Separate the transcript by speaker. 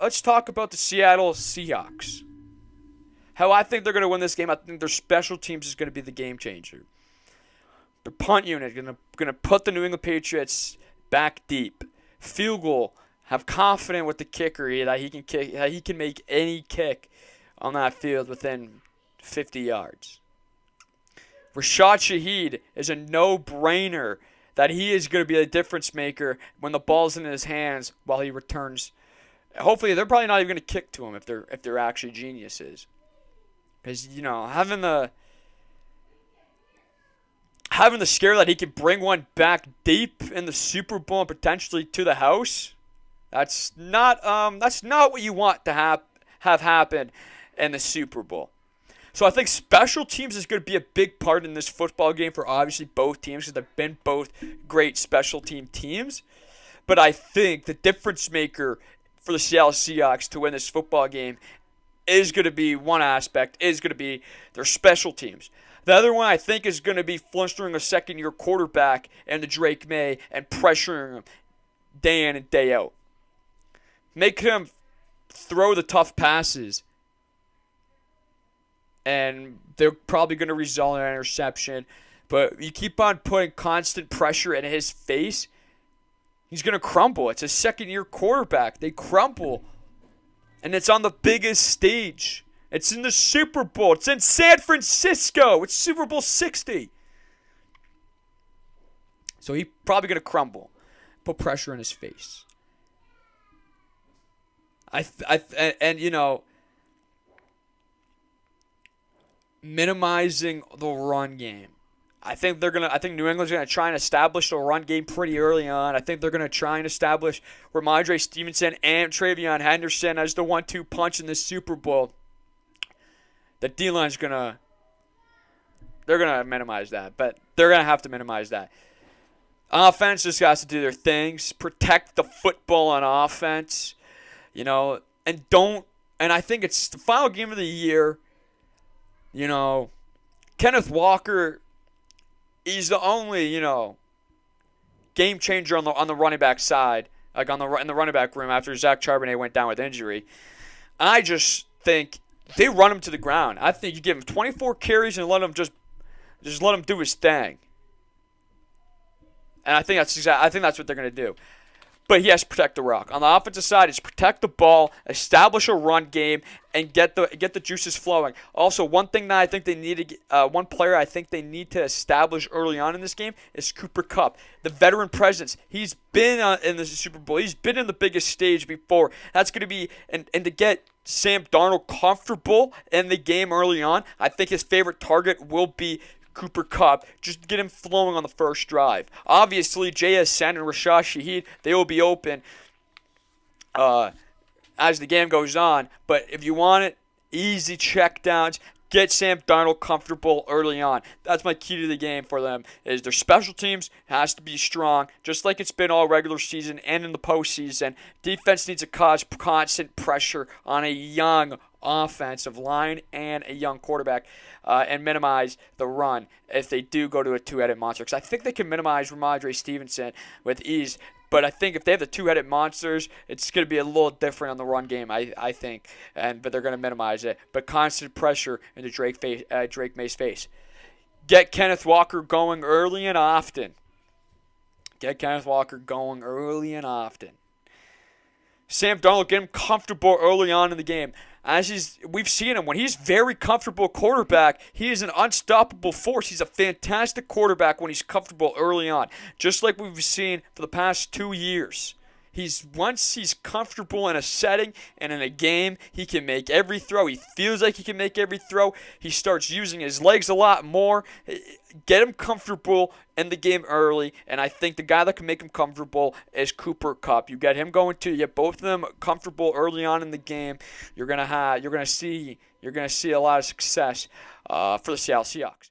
Speaker 1: let's talk about the Seattle Seahawks. How I think they're going to win this game. I think their special teams is going to be the game changer. The punt unit gonna put the New England Patriots back deep. Field goal. Have confidence with the kicker that he can kick. That he can make any kick on that field within 50 yards. Rashad Shaheed is a no-brainer that he is going to be a difference maker when the ball's in his hands while he returns. Hopefully, they're probably not even going to kick to him if they're actually geniuses. Because having the scare that he could bring one back deep in the Super Bowl and potentially to the house, that's not what you want to have happen in the Super Bowl. So I think special teams is going to be a big part in this football game for obviously both teams because they've been both great special teams. But I think the difference maker for the Seattle Seahawks to win this football game is going to be one aspect, is going to be their special teams. The other one I think is going to be flustering a second-year quarterback and the Drake May and pressuring him day in and day out. Make him throw the tough passes. And they're probably going to result in an interception. But you keep on putting constant pressure in his face, he's going to crumble. It's a second-year quarterback. They crumble. And it's on the biggest stage. It's in the Super Bowl. It's in San Francisco. It's Super Bowl 60. So he's probably going to crumble. Put pressure in his face. Minimizing the run game. I think New England's gonna try and establish the run game pretty early on. I think they're gonna try and establish Ramondre Stevenson and Travion Henderson as the 1-2 punch in this Super Bowl. The D-line's gonna minimize that, but they're gonna have to minimize that. Offense just has to do their things, protect the football on offense, and I think it's the final game of the year. Kenneth Walker, he's the only, game changer on the running back side, like in the running back room after Zach Charbonnet went down with injury. I just think they run him to the ground. I think you give him 24 carries and let him just let him do his thing. And I think that's what they're going to do. But he has to protect the rock. On the offensive side, it's protect the ball, establish a run game, and get the juices flowing. Also, one thing that I think they need one player I think they need to establish early on in this game is Cooper Kupp, the veteran presence. He's been in the Super Bowl. He's been in the biggest stage before. That's going to be and to get Sam Darnold comfortable in the game early on. I think his favorite target will be Cooper Kupp, just get him flowing on the first drive. Obviously, JSN and Rashad Shaheed, they will be open as the game goes on. But if you want it, easy check downs, get Sam Darnold comfortable early on. That's my key to the game for them, is their special teams has to be strong, just like it's been all regular season and in the postseason. Defense needs to cause constant pressure on a young offensive line and a young quarterback and minimize the run if they do go to a two-headed monster. Because I think they can minimize Ramondre Stevenson with ease. But I think if they have the two-headed monsters, it's going to be a little different on the run game, I think. But they're going to minimize it. But constant pressure into Drake May's face. Get Kenneth Walker going early and often. Sam Darnold, get him comfortable early on in the game. We've seen him, when he's very comfortable quarterback, he is an unstoppable force. He's a fantastic quarterback when he's comfortable early on, just like we've seen for the past 2 years. Once he's comfortable in a setting and in a game, he can make every throw. He feels like he can make every throw. He starts using his legs a lot more. Get him comfortable in the game early, and I think the guy that can make him comfortable is Cooper Kupp. You get him going too. You get both of them comfortable early on in the game. You're gonna see a lot of success for the Seattle Seahawks.